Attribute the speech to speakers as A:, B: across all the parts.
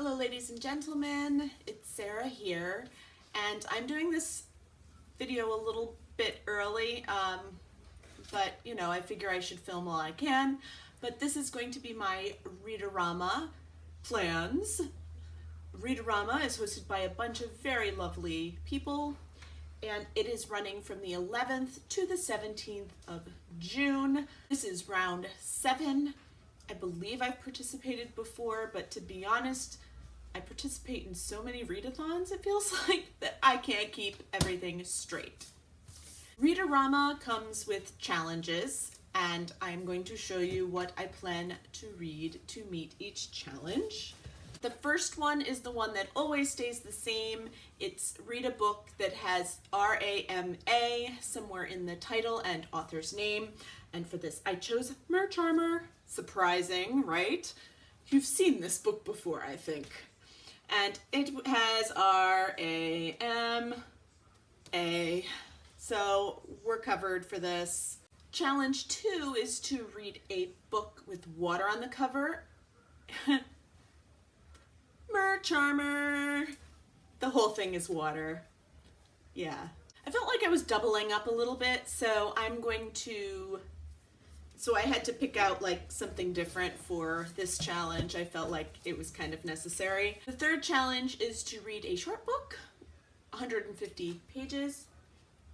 A: Hello ladies and gentlemen, it's Sarah here, and I'm doing this video a little bit early, but you know, I figure I should film while I can. But this is going to be my Rama plans. Rama is hosted by a bunch of very lovely people, and it is running from the 11th to the 17th of June. This is round 7. I believe I've participated before, but to be honest, I participate in so many readathons, it feels like, that I can't keep everything straight. Rama comes with challenges, and I'm going to show you what I plan to read to meet each challenge. The first one is the one that always stays the same. It's read a book that has R-A-M-A somewhere in the title and author's name. And for this, I chose Murch Armor. Surprising, right? You've seen this book before, I think. And it has R-A-M-A. So we're covered for this. Challenge 2 is to read a book with water on the cover. Murch Armor. The whole thing is water. Yeah. I felt like I was doubling up a little bit, so I had to pick out like something different for this challenge. I felt like it was kind of necessary. The third challenge is to read a short book, 150 pages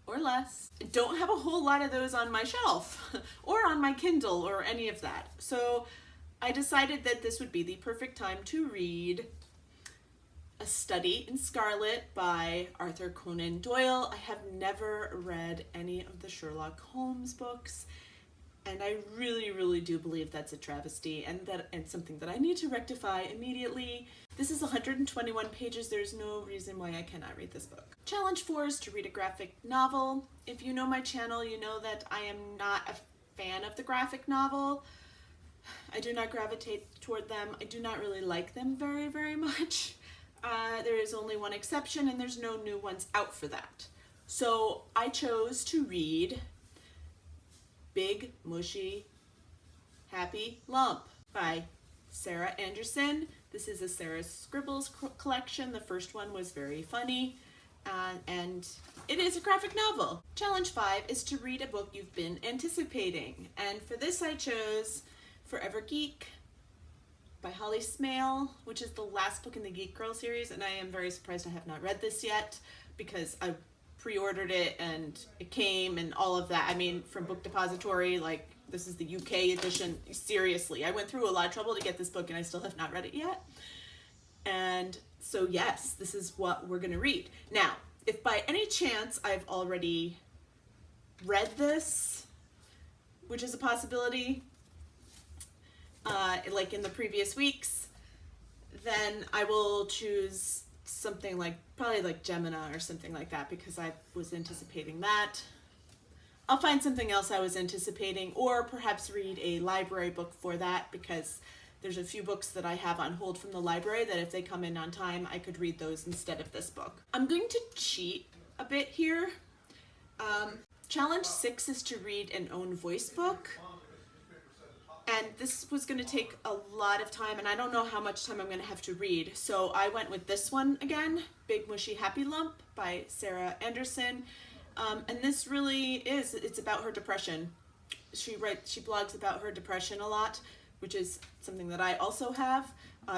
A: or less. I don't have a whole lot of those on my shelf or on my Kindle or any of that. So I decided that this would be the perfect time to read A Study in Scarlet by Arthur Conan Doyle. I have never read any of the Sherlock Holmes books, and I really do believe that's a travesty and something that I need to rectify immediately. This is 121 pages. There's no reason why I cannot read this book. Challenge 4 is to read a graphic novel. If you know my channel, you know that I am not a fan of the graphic novel. I do not gravitate toward them. I do not really like them very much. There is only one exception, and there's no new ones out for that. So I chose to read Big Mushy Happy Lump by Sarah Anderson. This is a Sarah's Scribbles collection. The first one was very funny, and it is a graphic novel. Challenge 5 is to read a book you've been anticipating, and for this I chose Forever Geek by Holly Smale, which is the last book in the Geek Girl series, and I am very surprised I have not read this yet because I pre-ordered it and it came and all of that. I mean, from Book Depository, like this is the UK edition. Seriously, I went through a lot of trouble to get this book and I still have not read it yet. And so yes, this is what we're gonna read. Now, if by any chance I've already read this, which is a possibility, like in the previous weeks, then I will choose something like, probably like Gemini or something like that, because I was anticipating that. I'll find something else I was anticipating, or perhaps read a library book for that, because there's a few books that I have on hold from the library that if they come in on time, I could read those instead of this book. I'm going to cheat a bit here. Challenge 6 is to read an own voice book. And this was going to take a lot of time, and I don't know how much time I'm going to have to read. So I went with this one again, Big Mushy Happy Lump by Sarah Anderson. And this really is, it's about her depression. She blogs about her depression a lot, which is something that I also have.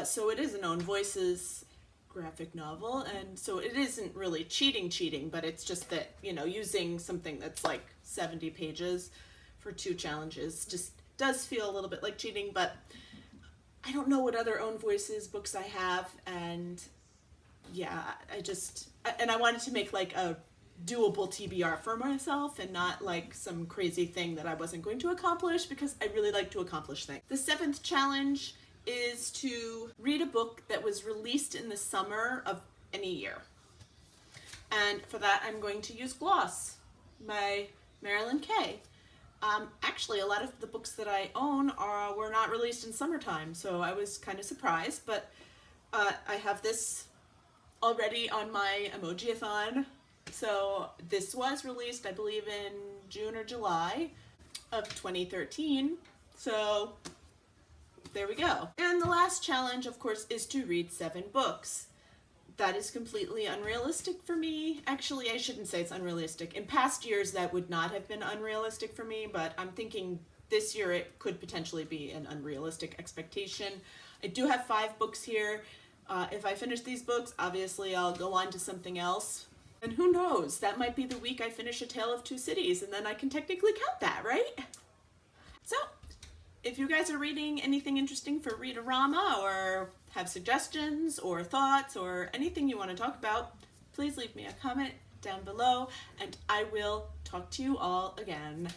A: So it is an own voices graphic novel, and so it isn't really cheating, but it's just that, you know, using something that's like 70 pages for 2 challenges just does feel a little bit like cheating. But I don't know what other own voices books I have, and yeah, I wanted to make like a doable TBR for myself and not like some crazy thing that I wasn't going to accomplish, because I really like to accomplish things. The 7th challenge is to read a book that was released in the summer of any year. And for that, I'm going to use Gloss by Marilyn Kay. Actually, a lot of the books that I own were not released in summertime, so I was kind of surprised, but I have this already on my Emoji-a-thon. So this was released, I believe, in June or July of 2013. So there we go. And the last challenge, of course, is to read 7 books. That is completely unrealistic for me. Actually, I shouldn't say it's unrealistic. In past years, that would not have been unrealistic for me, but I'm thinking this year it could potentially be an unrealistic expectation. I do have 5 books here. If I finish these books, obviously I'll go on to something else. And who knows, that might be the week I finish A Tale of Two Cities, and then I can technically count that, right? So, if you guys are reading anything interesting for Rama, or have suggestions or thoughts or anything you want to talk about, please leave me a comment down below, and I will talk to you all again.